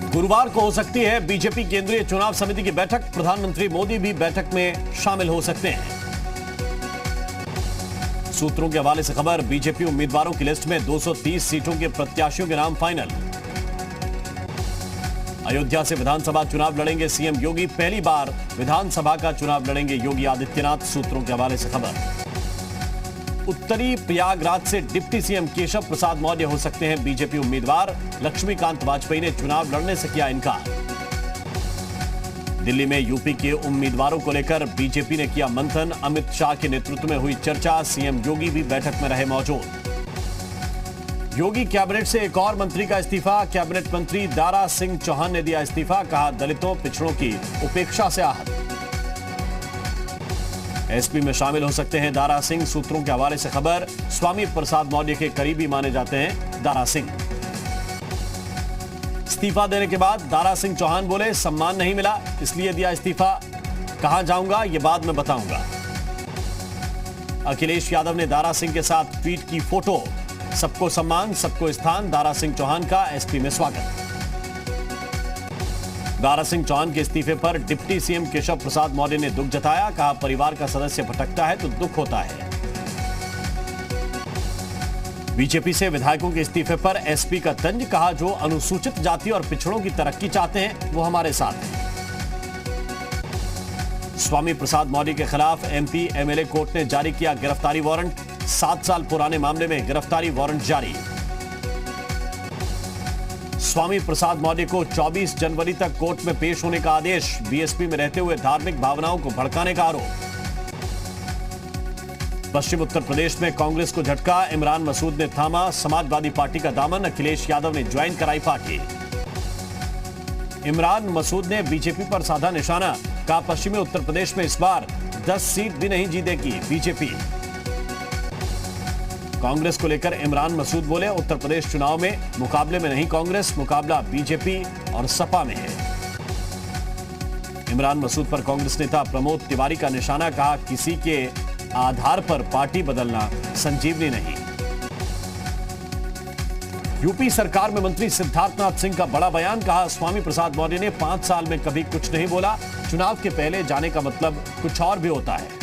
गुरुवार को हो सकती है बीजेपी केंद्रीय चुनाव समिति की बैठक। प्रधानमंत्री मोदी भी बैठक में शामिल हो सकते हैं। सूत्रों के हवाले से खबर, बीजेपी उम्मीदवारों की लिस्ट में 230 सीटों के प्रत्याशियों के नाम फाइनल। अयोध्या से विधानसभा चुनाव लड़ेंगे सीएम योगी। पहली बार विधानसभा का चुनाव लड़ेंगे योगी आदित्यनाथ। सूत्रों के हवाले से खबर, उत्तरी प्रयागराज से डिप्टी सीएम केशव प्रसाद मौर्य हो सकते हैं बीजेपी उम्मीदवार। लक्ष्मीकांत वाजपेयी ने चुनाव लड़ने से किया इनकार। दिल्ली में यूपी के उम्मीदवारों को लेकर बीजेपी ने किया मंथन। अमित शाह के नेतृत्व में हुई चर्चा। सीएम योगी भी बैठक में रहे मौजूद। योगी कैबिनेट से एक और मंत्री का इस्तीफा। कैबिनेट मंत्री दारा सिंह चौहान ने दिया इस्तीफा। कहा, दलितों पिछड़ों की उपेक्षा से आहत। एसपी में शामिल हो सकते हैं दारा सिंह। सूत्रों के हवाले से खबर, स्वामी प्रसाद मौर्य के करीबी माने जाते हैं दारा सिंह। इस्तीफा देने के बाद दारा सिंह चौहान बोले, सम्मान नहीं मिला इसलिए दिया इस्तीफा। कहां जाऊंगा ये बाद में बताऊंगा। अखिलेश यादव ने दारा सिंह के साथ ट्वीट की फोटो। सबको सम्मान सबको स्थान, दारा सिंह चौहान का एसपी में स्वागत। दारा सिंह चौहान के इस्तीफे पर डिप्टी सीएम केशव प्रसाद मौर्य ने दुख जताया। कहा, परिवार का सदस्य भटकता है तो दुख होता है। बीजेपी से विधायकों के इस्तीफे पर एसपी का तंज। कहा, जो अनुसूचित जाति और पिछड़ों की तरक्की चाहते हैं वो हमारे साथ हैं। स्वामी प्रसाद मौर्य के खिलाफ एमपी एमएलए कोर्ट ने जारी किया गिरफ्तारी वारंट। 7 साल पुराने मामले में गिरफ्तारी वारंट जारी। स्वामी प्रसाद मौर्य को 24 जनवरी तक कोर्ट में पेश होने का आदेश। बीएसपी में रहते हुए धार्मिक भावनाओं को भड़काने का आरोप। पश्चिम उत्तर प्रदेश में कांग्रेस को झटका। इमरान मसूद ने थामा समाजवादी पार्टी का दामन। अखिलेश यादव ने ज्वाइन कराई पार्टी। इमरान मसूद ने बीजेपी पर साधा निशाना। कहा, पश्चिमी उत्तर प्रदेश में इस बार 10 सीट भी नहीं जीतेगी बीजेपी। कांग्रेस को लेकर इमरान मसूद बोले, उत्तर प्रदेश चुनाव में मुकाबले में नहीं कांग्रेस, मुकाबला बीजेपी और सपा में है। इमरान मसूद पर कांग्रेस नेता प्रमोद तिवारी का निशाना। कहा, किसी के आधार पर पार्टी बदलना संजीवनी नहीं। यूपी सरकार में मंत्री सिद्धार्थनाथ सिंह का बड़ा बयान। कहा, स्वामी प्रसाद मौर्य ने 5 साल में कभी कुछ नहीं बोला। चुनाव के पहले जाने का मतलब कुछ और भी होता है।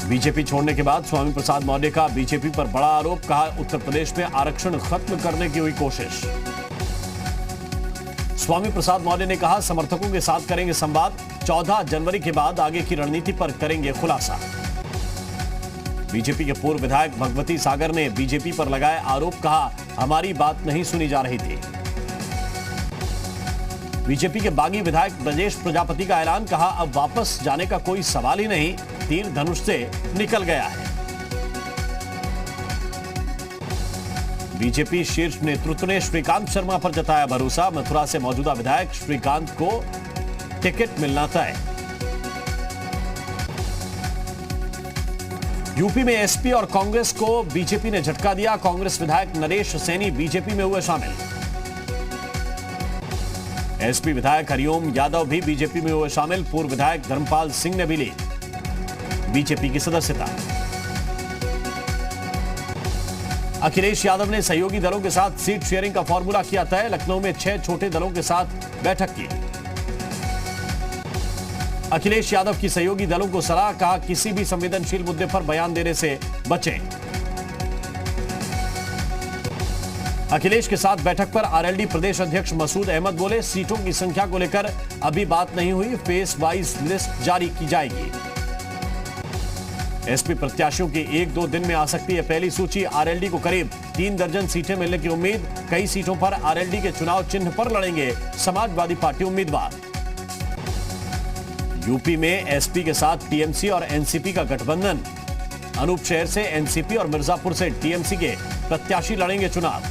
बीजेपी छोड़ने के बाद स्वामी प्रसाद मौर्य का बीजेपी पर बड़ा आरोप। कहा, उत्तर प्रदेश में आरक्षण खत्म करने की हुई कोशिश। स्वामी प्रसाद मौर्य ने कहा, समर्थकों के साथ करेंगे संवाद। 14 जनवरी के बाद आगे की रणनीति पर करेंगे खुलासा। बीजेपी के पूर्व विधायक भगवती सागर ने बीजेपी पर लगाए आरोप। कहा, हमारी बात नहीं सुनी जा रही थी। बीजेपी के बागी विधायक ब्रजेश प्रजापति का ऐलान। कहा, अब वापस जाने का कोई सवाल ही नहीं, तीर धनुष से निकल गया है। बीजेपी शीर्ष नेतृत्व ने श्रीकांत शर्मा पर जताया भरोसा। मथुरा से मौजूदा विधायक श्रीकांत को टिकट मिलना तय। यूपी में एसपी और कांग्रेस को बीजेपी ने झटका दिया। कांग्रेस विधायक नरेश सैनी बीजेपी में हुए शामिल। एसपी विधायक हरिओम यादव भी बीजेपी में हुए शामिल। पूर्व विधायक धर्मपाल सिंह ने भी ली बीजेपी की सदस्यता। अखिलेश यादव ने सहयोगी दलों के साथ सीट शेयरिंग का फॉर्मूला किया तय। लखनऊ में 6 छोटे दलों के साथ बैठक की। अखिलेश यादव की सहयोगी दलों को सलाह। कहा, किसी भी संवेदनशील मुद्दे पर बयान देने से बचें। अखिलेश के साथ बैठक पर आरएलडी प्रदेश अध्यक्ष मसूद अहमद बोले, सीटों की संख्या को लेकर अभी बात नहीं हुई, फेस वाइज लिस्ट जारी की जाएगी। एसपी प्रत्याशियों की 1-2 दिन में आ सकती है पहली सूची। आरएलडी को करीब 3 दर्जन सीटें मिलने की उम्मीद। कई सीटों पर आरएलडी के चुनाव चिन्ह पर लड़ेंगे समाजवादी पार्टी उम्मीदवार। यूपी में एसपी के साथ टीएमसी और एनसीपी का गठबंधन। अनूप शहर से एनसीपी और मिर्जापुर से टीएमसी के प्रत्याशी लड़ेंगे चुनाव।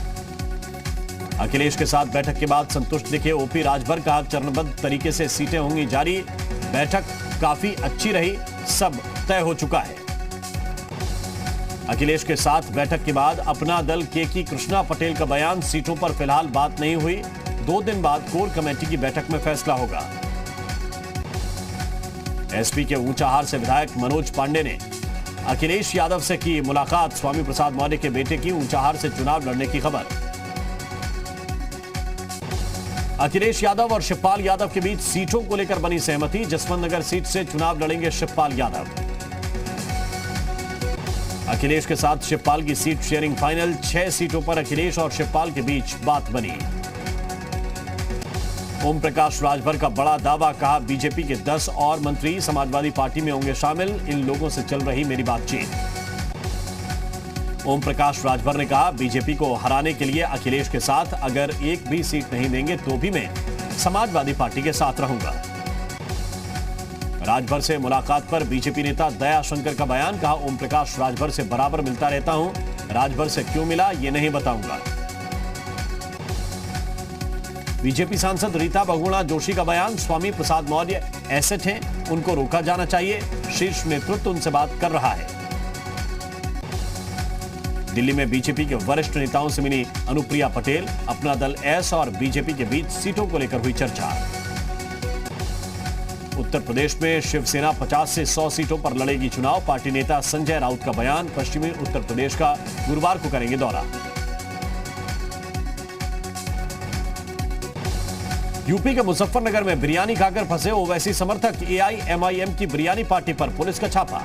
अखिलेश के साथ बैठक के बाद संतुष्ट दिखे ओपी राजभर। कहा, चरणबद्ध तरीके से सीटें होंगी जारी। बैठक काफी अच्छी रही, सब तय हो चुका है। अखिलेश के साथ बैठक के बाद अपना दल के कृष्णा पटेल का बयान। सीटों पर फिलहाल बात नहीं हुई, 2 दिन बाद कोर कमेटी की बैठक में फैसला होगा। एसपी के ऊंचाहार से विधायक मनोज पांडे ने अखिलेश यादव से की मुलाकात। स्वामी प्रसाद मौर्य के बेटे की ऊंचाहार से चुनाव लड़ने की खबर। अखिलेश यादव और शिवपाल यादव के बीच सीटों को लेकर बनी सहमति। जसवंत नगर सीट से चुनाव लड़ेंगे शिवपाल यादव। अखिलेश के साथ शिवपाल की सीट शेयरिंग फाइनल। 6 सीटों पर अखिलेश और शिवपाल के बीच बात बनी। ओम प्रकाश राजभर का बड़ा दावा, कहा बीजेपी के 10 और मंत्री समाजवादी पार्टी में होंगे शामिल। इन लोगों से चल रही मेरी बातचीत। ओम प्रकाश राजभर ने कहा बीजेपी को हराने के लिए अखिलेश के साथ अगर एक भी सीट नहीं देंगे तो भी मैं समाजवादी पार्टी के साथ रहूंगा। राजभर से मुलाकात पर बीजेपी नेता दया शंकर का बयान, कहा ओम प्रकाश राजभर से बराबर मिलता रहता हूं, राजभर से क्यों मिला ये नहीं बताऊंगा। बीजेपी सांसद रीता बहुगुणा जोशी का बयान, स्वामी प्रसाद मौर्य एसेट हैं, उनको रोका जाना चाहिए, शीर्ष नेतृत्व उनसे बात कर रहा है। दिल्ली में बीजेपी के वरिष्ठ नेताओं से मिली अनुप्रिया पटेल। अपना दल एस और बीजेपी के बीच सीटों को लेकर हुई चर्चा। उत्तर प्रदेश में शिवसेना 50 से 100 सीटों पर लड़ेगी चुनाव। पार्टी नेता संजय राउत का बयान, पश्चिमी उत्तर प्रदेश का गुरुवार को करेंगे दौरा। यूपी के मुजफ्फरनगर में बिरयानी खाकर फंसे ओवैसी समर्थक। एआईएमआईएम की बिरयानी पार्टी पर पुलिस का छापा।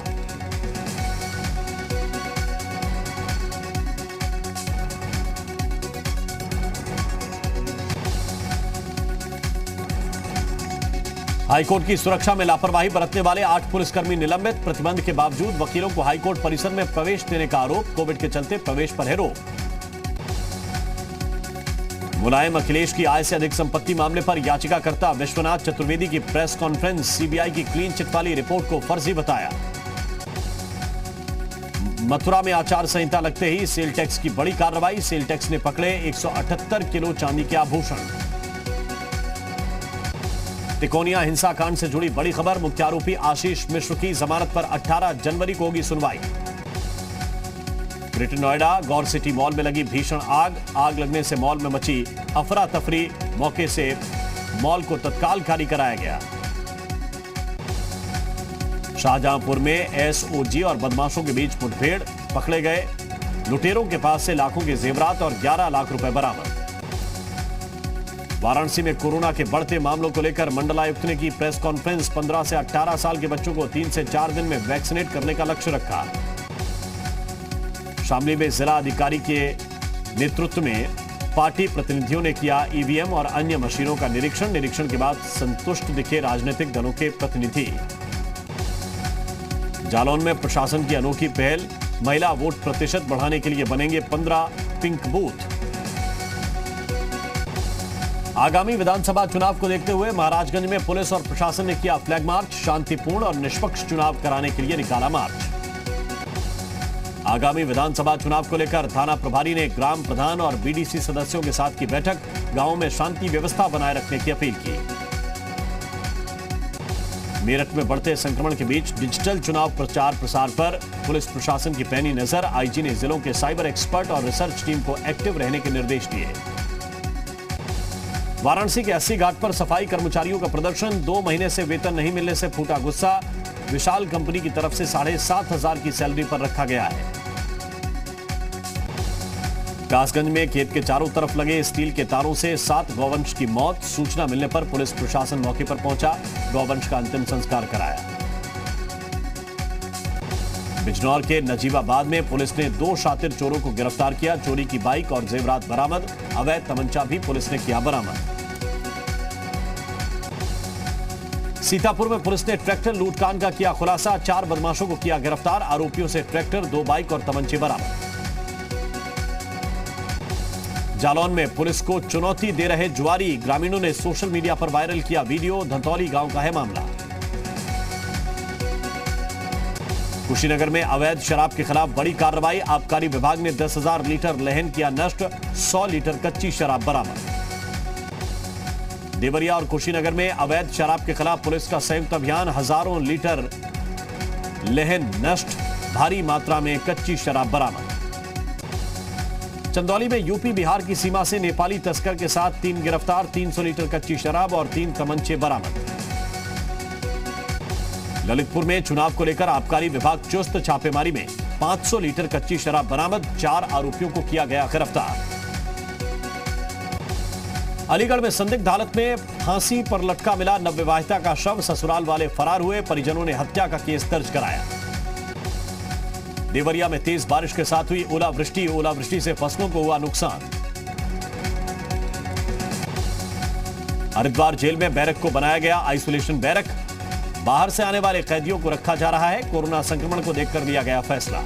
हाईकोर्ट की सुरक्षा में लापरवाही बरतने वाले 8 पुलिसकर्मी निलंबित। प्रतिबंध के बावजूद वकीलों को हाईकोर्ट परिसर में प्रवेश देने का आरोप। कोविड के चलते प्रवेश पर है रोक। मुलायम अखिलेश की आय से अधिक संपत्ति मामले पर याचिकाकर्ता विश्वनाथ चतुर्वेदी की प्रेस कॉन्फ्रेंस। सीबीआई की क्लीन चिट वाली रिपोर्ट को फर्जी बताया। मथुरा में आचार संहिता लगते ही सेल टैक्स की बड़ी कार्रवाई। सेल टैक्स ने पकड़े 178 किलो चांदी के आभूषण। तिकोनिया हिंसाकांड से जुड़ी बड़ी खबर। मुख्य आरोपी आशीष मिश्र की जमानत पर 18 जनवरी को होगी सुनवाई। ग्रेटर नोएडा गौर सिटी मॉल में लगी भीषण आग। आग लगने से मॉल में मची अफरा तफरी। मौके से मॉल को तत्काल खाली कराया गया। शाहजहांपुर में एसओजी और बदमाशों के बीच मुठभेड़। पकड़े गए लुटेरों के पास से लाखों के जेवरात और 11 लाख रुपए बरामद। वाराणसी में कोरोना के बढ़ते मामलों को लेकर मंडलायुक्त ने की प्रेस कॉन्फ्रेंस। 15 से 18 साल के बच्चों को 3 से 4 दिन में वैक्सीनेट करने का लक्ष्य रखा। शामली में जिला अधिकारी के नेतृत्व में पार्टी प्रतिनिधियों ने किया ईवीएम और अन्य मशीनों का निरीक्षण। निरीक्षण के बाद संतुष्ट दिखे राजनीतिक दलों के प्रतिनिधि। जालौन में प्रशासन की अनोखी पहल। महिला वोट प्रतिशत बढ़ाने के लिए बनेंगे 15 पिंक बूथ। आगामी विधानसभा चुनाव को देखते हुए महाराजगंज में पुलिस और प्रशासन ने किया फ्लैग मार्च। शांतिपूर्ण और निष्पक्ष चुनाव कराने के लिए निकाला मार्च। आगामी विधानसभा चुनाव को लेकर थाना प्रभारी ने ग्राम प्रधान और बीडीसी सदस्यों के साथ की बैठक। गांवों में शांति व्यवस्था बनाए रखने की अपील की। मेरठ में बढ़ते संक्रमण के बीच डिजिटल चुनाव प्रचार प्रसार पर पुलिस प्रशासन की पैनी नजर। आईजी ने जिलों के साइबर एक्सपर्ट और रिसर्च टीम को एक्टिव रहने के निर्देश दिए। वाराणसी के 80 घाट पर सफाई कर्मचारियों का प्रदर्शन। 2 महीने से वेतन नहीं मिलने से फूटा गुस्सा। विशाल कंपनी की तरफ से 7,500 की सैलरी पर रखा गया है। कासगंज में खेत के चारों तरफ लगे स्टील के तारों से 7 गौवंश की मौत। सूचना मिलने पर पुलिस प्रशासन मौके पर पहुंचा। गौवंश का अंतिम संस्कार कराया। बिजनौर के नजीबाबाद में पुलिस ने 2 शातिर चोरों को गिरफ्तार किया। चोरी की बाइक और जेवरात बरामद। अवैध तमंचा भी पुलिस ने किया बरामद। सीतापुर में पुलिस ने ट्रैक्टर लूटकांड का किया खुलासा। 4 बदमाशों को किया गिरफ्तार। आरोपियों से ट्रैक्टर, 2 बाइक और तमंचे बरामद। जालौन में पुलिस को चुनौती दे रहे जुआरी। ग्रामीणों ने सोशल मीडिया पर वायरल किया वीडियो। धंतौली गांव का है मामला। कुशीनगर में अवैध शराब के खिलाफ बड़ी कार्रवाई। आबकारी विभाग ने 10,000 लीटर लेहन किया नष्ट। 100 लीटर कच्ची शराब बरामद। देवरिया और कुशीनगर में अवैध शराब के खिलाफ पुलिस का संयुक्त अभियान। हजारों लीटर लेहन नष्ट। भारी मात्रा में कच्ची शराब बरामद। चंदौली में यूपी बिहार की सीमा से नेपाली तस्कर के साथ 3 गिरफ्तार। 300 लीटर कच्ची शराब और 3 तमंचे बरामद। ललितपुर में चुनाव को लेकर आबकारी विभाग चुस्त। छापेमारी में 500 लीटर कच्ची शराब बरामद। 4 आरोपियों को किया गया गिरफ्तार। अलीगढ़ में संदिग्ध हालत में फांसी पर लटका मिला नवविवाहिता का शव, ससुराल वाले फरार हुए, परिजनों ने हत्या का केस दर्ज कराया। देवरिया में तेज बारिश के साथ हुई ओलावृष्टि से फसलों को हुआ नुकसान। हरिद्वार जेल में बैरक को बनाया गया आइसोलेशन बैरक, बाहर से आने वाले कैदियों को रखा जा रहा है। कोरोना संक्रमण को देखकर लिया गया फैसला।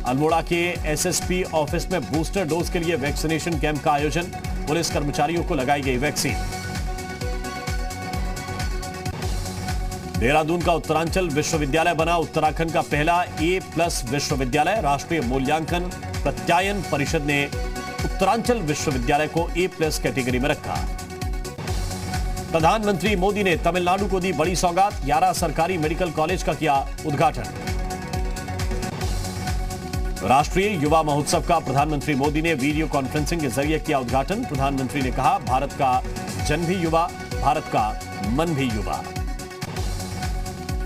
अल्मोड़ा के एसएसपी ऑफिस में बूस्टर डोज के लिए वैक्सीनेशन कैंप का आयोजन, पुलिस कर्मचारियों को लगाई गई वैक्सीन। देहरादून का उत्तरांचल विश्वविद्यालय बना उत्तराखंड का पहला A+ विश्वविद्यालय। राष्ट्रीय मूल्यांकन प्रत्यायन परिषद ने उत्तरांचल विश्वविद्यालय को A+ कैटेगरी में रखा। प्रधानमंत्री मोदी ने तमिलनाडु को दी बड़ी सौगात, 11 सरकारी मेडिकल कॉलेज का किया उद्घाटन। राष्ट्रीय युवा महोत्सव का प्रधानमंत्री मोदी ने वीडियो कॉन्फ्रेंसिंग के जरिए किया उद्घाटन। प्रधानमंत्री ने कहा, भारत का जन भी युवा, भारत का मन भी युवा।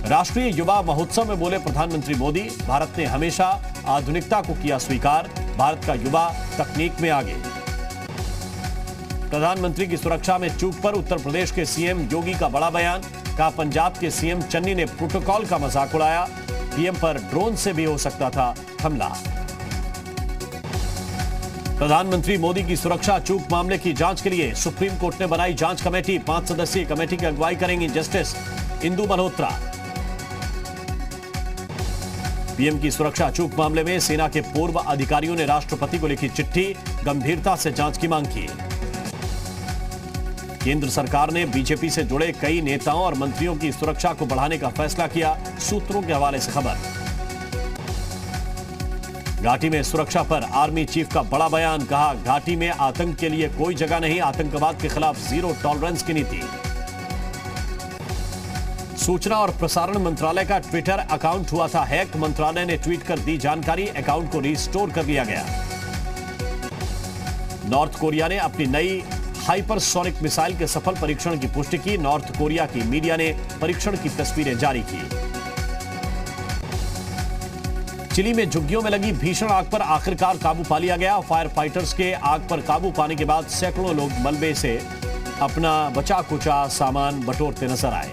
राष्ट्रीय युवा महोत्सव में बोले प्रधानमंत्री मोदी, भारत ने हमेशा आधुनिकता को किया स्वीकार, भारत का युवा तकनीक में आगे। प्रधानमंत्री की सुरक्षा में चूक पर उत्तर प्रदेश के सीएम योगी का बड़ा बयान, कहा पंजाब के सीएम चन्नी ने प्रोटोकॉल का मजाक उड़ाया, पीएम पर ड्रोन से भी हो सकता था हमला। प्रधानमंत्री मोदी की सुरक्षा चूक मामले की जांच के लिए सुप्रीम कोर्ट ने बनाई जांच कमेटी, 5 सदस्यीय कमेटी की अगुवाई करेंगी जस्टिस इंदु मल्होत्रा। पीएम की सुरक्षा चूक मामले में सेना के पूर्व अधिकारियों ने राष्ट्रपति को लिखी चिट्ठी, गंभीरता से जांच की मांग की। केंद्र सरकार ने बीजेपी से जुड़े कई नेताओं और मंत्रियों की सुरक्षा को बढ़ाने का फैसला किया, सूत्रों के हवाले से खबर। घाटी में सुरक्षा पर आर्मी चीफ का बड़ा बयान, कहा घाटी में आतंक के लिए कोई जगह नहीं, आतंकवाद के खिलाफ जीरो टॉलरेंस की नीति। सूचना और प्रसारण मंत्रालय का ट्विटर अकाउंट हुआ था हैक, मंत्रालय ने ट्वीट कर दी जानकारी, अकाउंट को रिस्टोर कर लिया गया। नॉर्थ कोरिया ने अपनी नई हाइपरसोनिक मिसाइल के सफल परीक्षण की पुष्टि की, नॉर्थ कोरिया की मीडिया ने परीक्षण की तस्वीरें जारी की। चिली में झुग्गियों में लगी भीषण आग पर आखिरकार काबू पा लिया गया। फायर फाइटर्स के आग पर काबू पाने के बाद सैकड़ों लोग मलबे से अपना बचा कुचा सामान बटोरते नजर आए।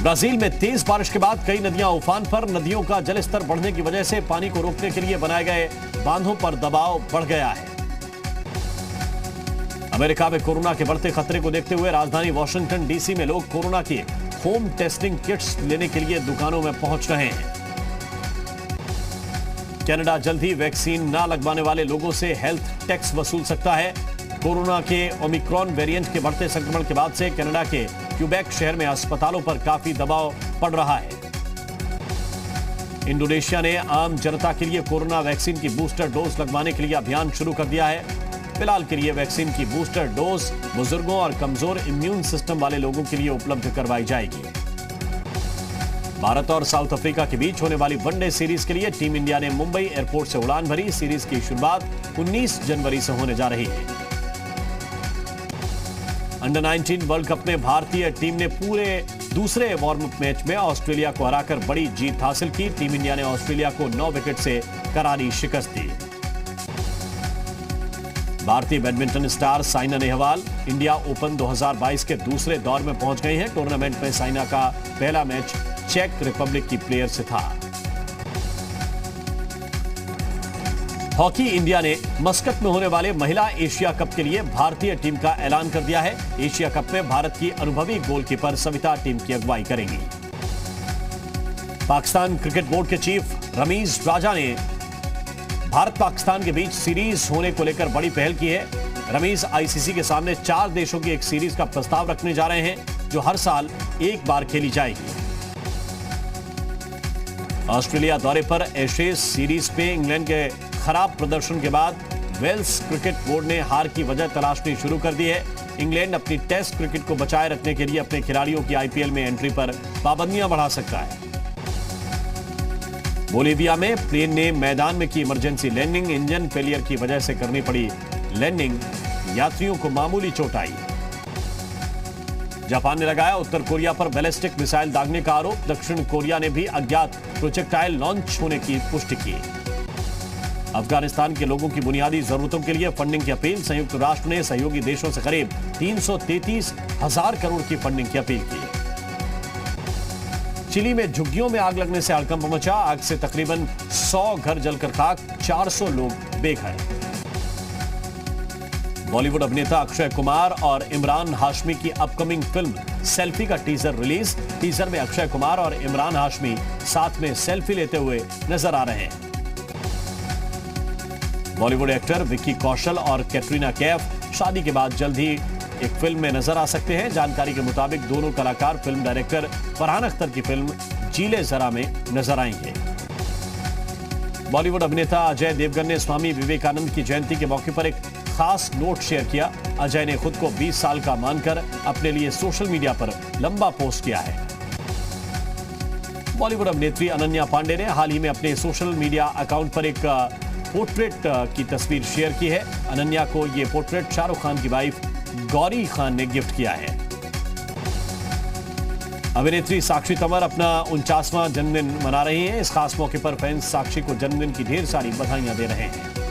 ब्राजील में तेज बारिश के बाद कई नदियां उफान पर, नदियों का जलस्तर बढ़ने की वजह से पानी को रोकने के लिए बनाए गए बांधों पर दबाव बढ़ गया है। अमेरिका में कोरोना के बढ़ते खतरे को देखते हुए राजधानी वॉशिंगटन डीसी में लोग कोरोना की होम टेस्टिंग किट्स लेने के लिए दुकानों में पहुंच रहे हैं। कनाडा जल्द ही वैक्सीन न लगवाने वाले लोगों से हेल्थ टैक्स वसूल सकता है। कोरोना के ओमिक्रॉन वेरिएंट के बढ़ते संक्रमण के बाद से कनाडा के क्यूबेक शहर में अस्पतालों पर काफी दबाव पड़ रहा है। इंडोनेशिया ने आम जनता के लिए कोरोना वैक्सीन की बूस्टर डोज लगवाने के लिए अभियान शुरू कर दिया है। फिलहाल के लिए वैक्सीन की बूस्टर डोज बुजुर्गों और कमजोर इम्यून सिस्टम वाले लोगों के लिए उपलब्ध करवाई जाएगी। भारत और साउथ अफ्रीका के बीच होने वाली वनडे सीरीज के लिए टीम इंडिया ने मुंबई एयरपोर्ट से उड़ान भरी। सीरीज की शुरुआत 19 जनवरी से होने जा रही है। अंडर 19 वर्ल्ड कप में भारतीय टीम ने पूरे दूसरे वार्म अप मैच में ऑस्ट्रेलिया को हराकर बड़ी जीत हासिल की। टीम इंडिया ने ऑस्ट्रेलिया को 9 विकेट से करारी शिकस्त दी। भारतीय badminton star Saina Nehwal India open 2022 के दूसरे दौर में पहुंच गई हैं। टूर्नामेंट में साइना का पहला मैच चेक रिपब्लिक की प्लेयर से था। हॉकी इंडिया ने मस्कट में होने वाले महिला एशिया कप के लिए भारतीय टीम का ऐलान कर दिया है। एशिया कप में भारत की अनुभवी गोलकीपर सविता टीम की अगुवाई करेंगी। पाकिस्तान क्रिकेट बोर्ड के चीफ रमीज राजा ने भारत पाकिस्तान के बीच सीरीज होने को लेकर बड़ी पहल की है। रमीज आईसीसी के सामने 4 देशों की एक सीरीज का प्रस्ताव रखने जा रहे हैं, जो हर साल एक बार खेली जाएगी। ऑस्ट्रेलिया दौरे पर एशेज सीरीज पे इंग्लैंड के खराब प्रदर्शन के बाद वेल्स क्रिकेट बोर्ड ने हार की वजह तलाशनी शुरू कर दी है। इंग्लैंड अपनी टेस्ट क्रिकेट को बचाए रखने के लिए अपने खिलाड़ियों की आईपीएल में एंट्री पर पाबंदियां बढ़ा सकता है। बोलीविया में प्लेन ने मैदान में की इमरजेंसी लैंडिंग, इंजन फेलियर की वजह से करनी पड़ी लैंडिंग, यात्रियों को मामूली चोट आई। जापान ने लगाया उत्तर कोरिया पर बैलिस्टिक मिसाइल दागने का आरोप। दक्षिण कोरिया ने भी अज्ञात प्रोजेक्टाइल लॉन्च होने की पुष्टि की। अफगानिस्तान के लोगों की बुनियादी जरूरतों के लिए फंडिंग की अपील। संयुक्त राष्ट्र ने सहयोगी देशों से करीब 333,000 करोड़ की फंडिंग की अपील की। चिली में झुग्गियों में आग लगने से हड़कंप मचा। आग से तकरीबन 100 घर जलकर खाक, 400 लोग बेघर। बॉलीवुड अभिनेता अक्षय कुमार और इमरान हाशमी की अपकमिंग फिल्म सेल्फी का टीजर रिलीज। टीजर में अक्षय कुमार और इमरान हाशमी साथ में सेल्फी लेते हुए नजर आ रहे हैं। बॉलीवुड एक्टर विक्की कौशल और कैटरीना कैफ शादी के बाद जल्द ही एक फिल्म में नजर आ सकते हैं। जानकारी के मुताबिक दोनों कलाकार फिल्म डायरेक्टर फरहान अख्तर की फिल्म जीले जरा में नजर आएंगे। बॉलीवुड अभिनेता अजय देवगन ने स्वामी विवेकानंद की जयंती के मौके पर एक खास नोट शेयर किया। अजय ने खुद को 20 साल का मानकर अपने लिए सोशल मीडिया पर लंबा पोस्ट किया है। बॉलीवुड अभिनेत्री अनन्या पांडे ने हाल ही में अपने सोशल मीडिया अकाउंट पर एक पोर्ट्रेट की तस्वीर शेयर की है। अनन्या को यह पोर्ट्रेट शाहरुख खान की वाइफ गौरी खान ने गिफ्ट किया है। अभिनेत्री साक्षी तंवर अपना 49वां जन्मदिन मना रही हैं। इस खास मौके पर फैंस साक्षी को जन्मदिन की ढेर सारी बधाइयां दे रहे हैं।